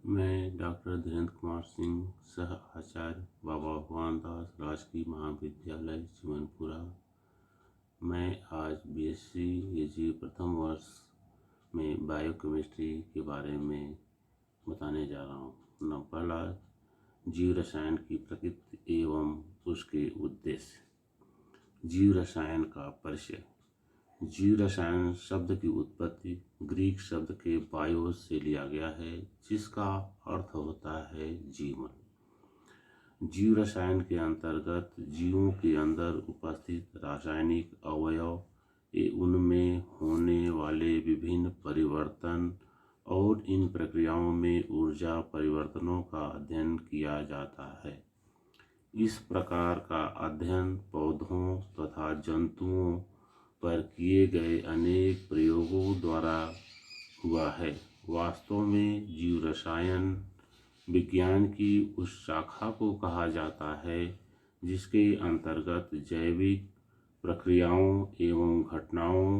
मैं डॉक्टर धीरेन्द्र कुमार सिंह, सह आचार्य बाबा भगवान दास राजकीय महाविद्यालय चिमनपुरा। मैं आज बीएससी एजी प्रथम वर्ष में बायोकेमिस्ट्री के बारे में बताने जा रहा हूँ। पहला, जीव रसायन की प्रकृति एवं उसके उद्देश्य। जीव रसायन का परिचय। जीव रसायन शब्द की उत्पत्ति ग्रीक शब्द के बायो से लिया गया है, जिसका अर्थ होता है जीवन। जीव रसायन के अंतर्गत जीवों के अंदर उपस्थित रासायनिक अवयव, उनमें होने वाले विभिन्न परिवर्तन और इन प्रक्रियाओं में ऊर्जा परिवर्तनों का अध्ययन किया जाता है। इस प्रकार का अध्ययन पौधों तथा जंतुओं पर किए गए अनेक प्रयोगों द्वारा हुआ है। वास्तव में जीव रसायन विज्ञान की उस शाखा को कहा जाता है जिसके अंतर्गत जैविक प्रक्रियाओं एवं घटनाओं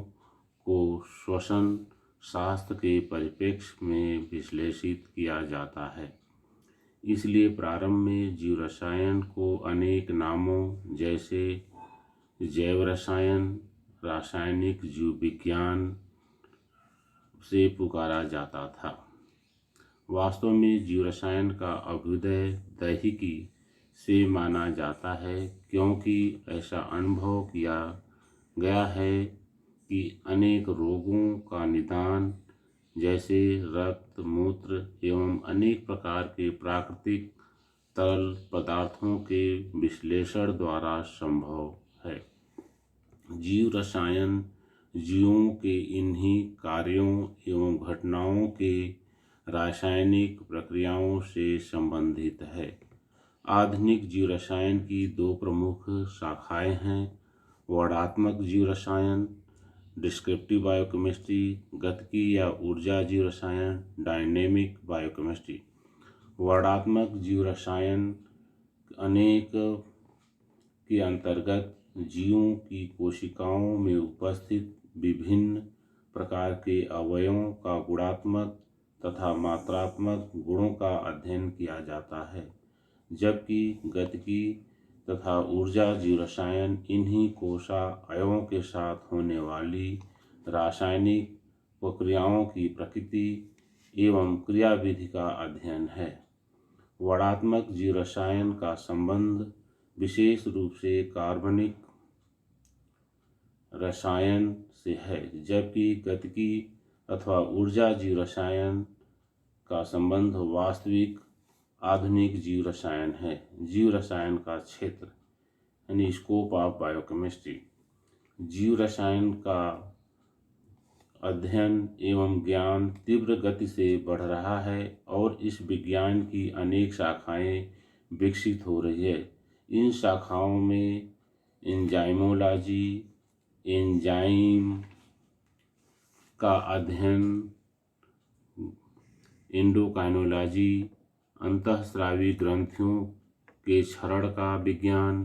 को श्वसन शास्त्र के परिप्रेक्ष्य में विश्लेषित किया जाता है। इसलिए प्रारंभ में जीव रसायन को अनेक नामों जैसे जैव रसायन, रासायनिक जीव विज्ञान से पुकारा जाता था। वास्तव में जीव रसायन का अभ्युदय दैहिकी से माना जाता है, क्योंकि ऐसा अनुभव किया गया है कि अनेक रोगों का निदान जैसे रक्त, मूत्र एवं अनेक प्रकार के प्राकृतिक तरल पदार्थों के विश्लेषण द्वारा संभव है। जीव रसायन जीवों के इन्हीं कार्यों एवं घटनाओं के रासायनिक प्रक्रियाओं से संबंधित है। आधुनिक जीव रसायन की दो प्रमुख शाखाएं हैं: वर्णात्मक जीव रसायन डिस्क्रिप्टिव बायोकेमिस्ट्री, गतिकी या ऊर्जा जीव रसायन डायनेमिक बायोकेमिस्ट्री। वर्णात्मक जीव रसायन अनेक के अंतर्गत जीवों की कोशिकाओं में उपस्थित विभिन्न प्रकार के अवयवों का गुणात्मक तथा मात्रात्मक गुणों का अध्ययन किया जाता है, जबकि गतिकी तथा ऊर्जा जीव रसायन इन्हीं कोशिकाओं के साथ होने वाली रासायनिक प्रक्रियाओं की प्रकृति एवं क्रियाविधि का अध्ययन है। वर्णात्मक जीव रसायन का संबंध विशेष रूप से कार्बनिक रसायन से है, जबकि गतिकी अथवा ऊर्जा जीव रसायन का संबंध वास्तविक आधुनिक जीव रसायन है। जीव रसायन का क्षेत्र यानी स्कोप ऑफ बायोकेमिस्ट्री। जीव रसायन का अध्ययन एवं ज्ञान तीव्र गति से बढ़ रहा है और इस विज्ञान की अनेक शाखाएं विकसित हो रही है। इन शाखाओं में एंजाइमोलॉजी, एंजाइम का अध्ययन, एंडोकाइनोलॉजी, अंतःस्रावी ग्रंथियों के क्षरण का विज्ञान,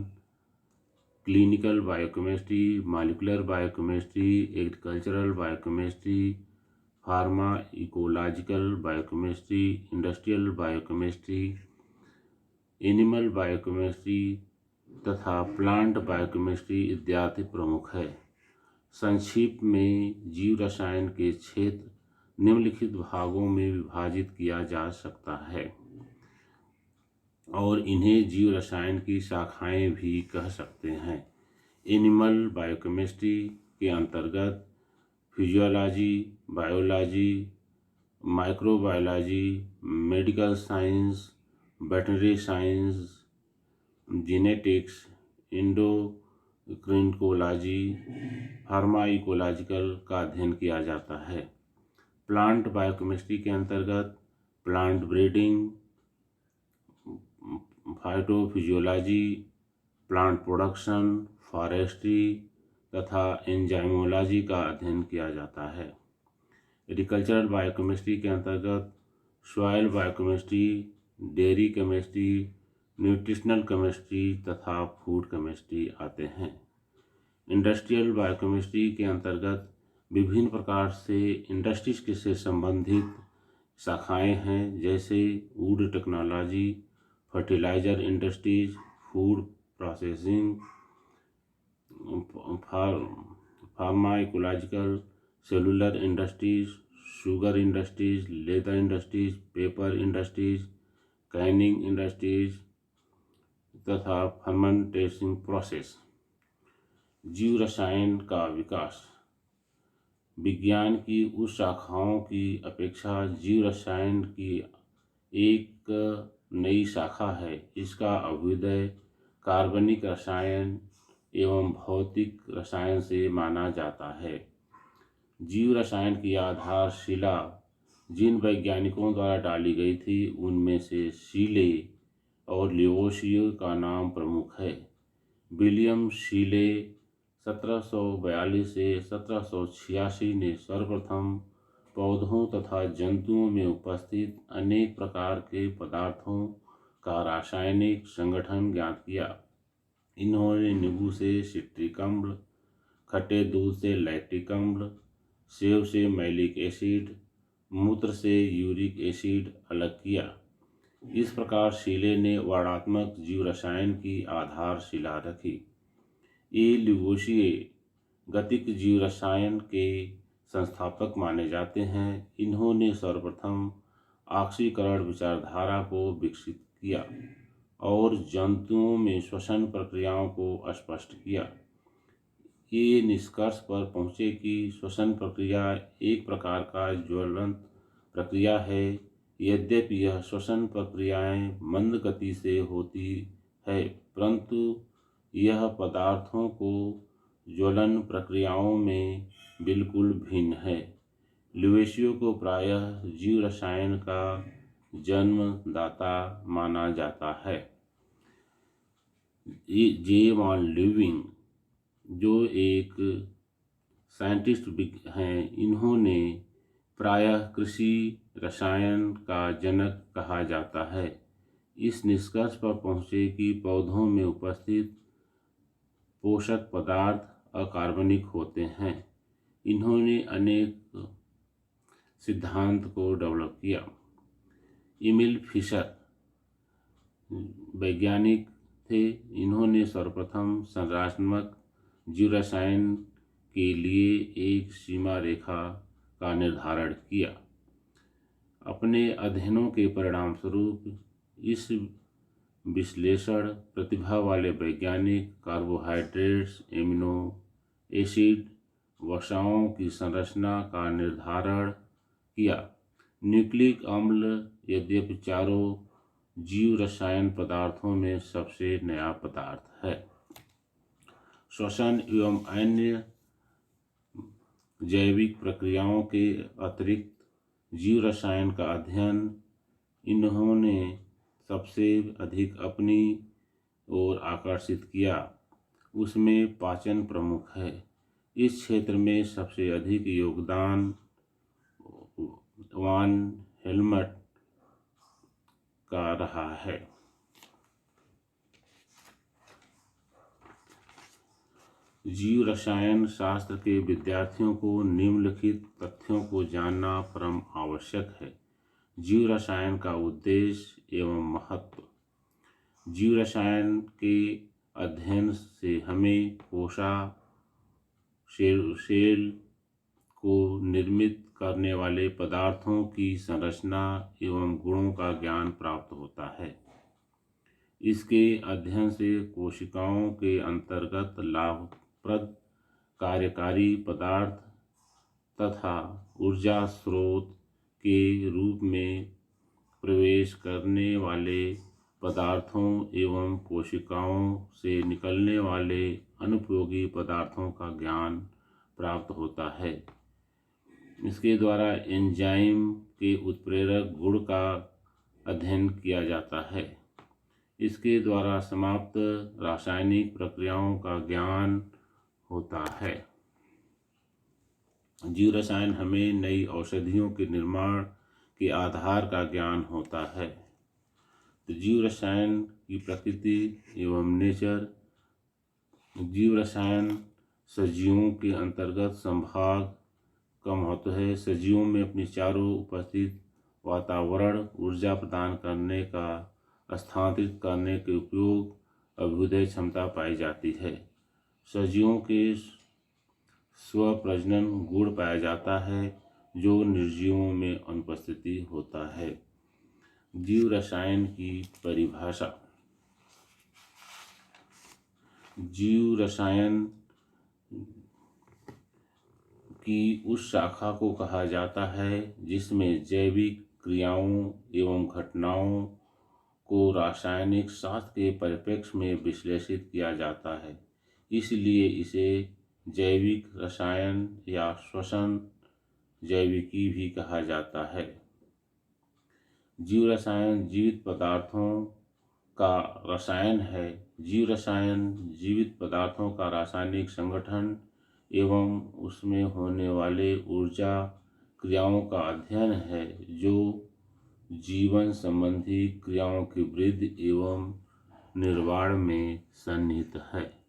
clinical biochemistry, molecular biochemistry, agricultural biochemistry, pharma ecological biochemistry, industrial biochemistry, animal biochemistry तथा प्लांट बायोकेमिस्ट्री इत्यादि प्रमुख है। संक्षिप्त में जीव रसायन के क्षेत्र निम्नलिखित भागों में विभाजित किया जा सकता है और इन्हें जीव रसायन की शाखाएं भी कह सकते हैं। एनिमल बायोकेमिस्ट्री के अंतर्गत physiology, biology, microbiology, medical science, veterinary science, genetics, endocrinology, pharmacological का अध्ययन किया जाता है। प्लांट बायोकेमिस्ट्री के अंतर्गत plant breeding, phytophysiology, plant production, forestry तथा एंजाइमोलॉजी का अध्ययन किया जाता है। एग्रीकल्चरल बायोकेमिस्ट्री के अंतर्गत soil biochemistry, dairy chemistry, nutritional chemistry तथा फूड केमिस्ट्री आते हैं। इंडस्ट्रियल बायोकेमिस्ट्री के अंतर्गत विभिन्न प्रकार से इंडस्ट्रीज से संबंधित शाखाएं हैं, जैसे wood technology, fertiliser industries, food processing, pharmacological, cellular industries, sugar industries, leather industries, paper industries, canning industries तथा फर्मेंटेशन प्रोसेस। जीव रसायन का विकास विज्ञान की उस शाखाओं की अपेक्षा जीव रसायन की एक नई शाखा है। इसका अभ्युदय कार्बनिक रसायन एवं भौतिक रसायन से माना जाता है। जीव रसायन की आधारशिला जिन वैज्ञानिकों द्वारा डाली गई थी उनमें से शीले और लिवोसियर का नाम प्रमुख है। विलियम शीले 1742 से 1786 ने सर्वप्रथम पौधों तथा जंतुओं में उपस्थित अनेक प्रकार के पदार्थों का रासायनिक संगठन ज्ञात किया। इन्होंने नींबू से सिट्रिक अम्ल, खट्टे दूध से लैक्टिक अम्ल, सेब से मैलिक एसिड, मूत्र से यूरिक एसिड अलग किया। इस प्रकार शीले ने वर्णात्मक जीव रसायन की आधारशिला रखी। ए लिवोसिए गतिक जीव रसायन के संस्थापक माने जाते हैं। इन्होंने सर्वप्रथम ऑक्सीकरण विचारधारा को विकसित किया और जंतुओं में श्वसन प्रक्रियाओं को स्पष्ट किया। ये निष्कर्ष पर पहुँचे कि श्वसन प्रक्रिया एक प्रकार का ज्वलंत प्रक्रिया है। यद्यपि यह श्वसन प्रक्रियाएं मंद गति से होती है, परंतु यह पदार्थों को ज्वलन प्रक्रियाओं में बिल्कुल भिन्न है। लिवोसियो को प्रायः जीव रसायन का जन्मदाता माना जाता है। जे वॉन लीविंग जो एक साइंटिस्ट हैं, इन्होंने प्रायः कृषि रसायन का जनक कहा जाता है। इस निष्कर्ष पर पहुँचे कि पौधों में उपस्थित पोषक पदार्थ अकार्बनिक होते हैं। इन्होंने अनेक सिद्धांत को डेवलप किया। एमिल फिशर वैज्ञानिक थे। इन्होंने सर्वप्रथम संरचनात्मक जीव रसायन के लिए एक सीमा रेखा का निर्धारण किया। अपने अध्ययनों के परिणामस्वरूप इस विश्लेषण प्रतिभा वाले वैज्ञानिक कार्बोहाइड्रेट्स, एमिनो एसिड, वसाओं की संरचना का निर्धारण किया। न्यूक्लिक अम्ल यद्यपि चारों जीव रसायन पदार्थों में सबसे नया पदार्थ है। श्वसन एवं अन्य जैविक प्रक्रियाओं के अतिरिक्त जीव रसायन का अध्ययन इन्होंने सबसे अधिक अपनी ओर आकर्षित किया। उसमें पाचन प्रमुख है। इस क्षेत्र में सबसे अधिक योगदान वान हेल्मट का रहा है। जीव रसायन शास्त्र के विद्यार्थियों को निम्नलिखित तथ्यों को जानना परम आवश्यक है। जीव रसायन का उद्देश्य एवं महत्व। जीव रसायन के अध्ययन से हमें कोशा सेल को निर्मित करने वाले पदार्थों की संरचना एवं गुणों का ज्ञान प्राप्त होता है। इसके अध्ययन से कोशिकाओं के अंतर्गत लाभप्रद कार्यकारी पदार्थ तथा ऊर्जा स्रोत के रूप में प्रवेश करने वाले पदार्थों एवं कोशिकाओं से निकलने वाले अनुपयोगी पदार्थों का ज्ञान प्राप्त होता है। इसके द्वारा एंजाइम के उत्प्रेरक गुण का अध्ययन किया जाता है। इसके द्वारा समाप्त रासायनिक प्रक्रियाओं का ज्ञान होता है। जीव रसायन हमें नई औषधियों के निर्माण के आधार का ज्ञान होता है। तो जीव रसायन की प्रकृति एवं नेचर। जीव रसायन सजीवों के अंतर्गत संभाग का महत्व है। सजीवों में अपनी चारों उपस्थित वातावरण ऊर्जा प्रदान करने का स्थानांतरित करने के उपयोग अभ्युदय क्षमता पाई जाती है। सजीवों के स्वप्रजनन गुण पाया जाता है जो निर्जीवों में अनुपस्थिति होता है। जीव रसायन की परिभाषा। जीव रसायन की उस शाखा को कहा जाता है जिसमें जैविक क्रियाओं एवं घटनाओं को रासायनिक शास्त्र के परिप्रेक्ष्य में विश्लेषित किया जाता है। इसलिए इसे जैविक रसायन या श्वसन जैविकी भी कहा जाता है। जीव रसायन जीवित पदार्थों का रसायन है। जीव रसायन जीवित पदार्थों का रासायनिक संगठन एवं उसमें होने वाले ऊर्जा क्रियाओं का अध्ययन है जो जीवन संबंधी क्रियाओं की वृद्धि एवं निर्माण में सन्निहित है।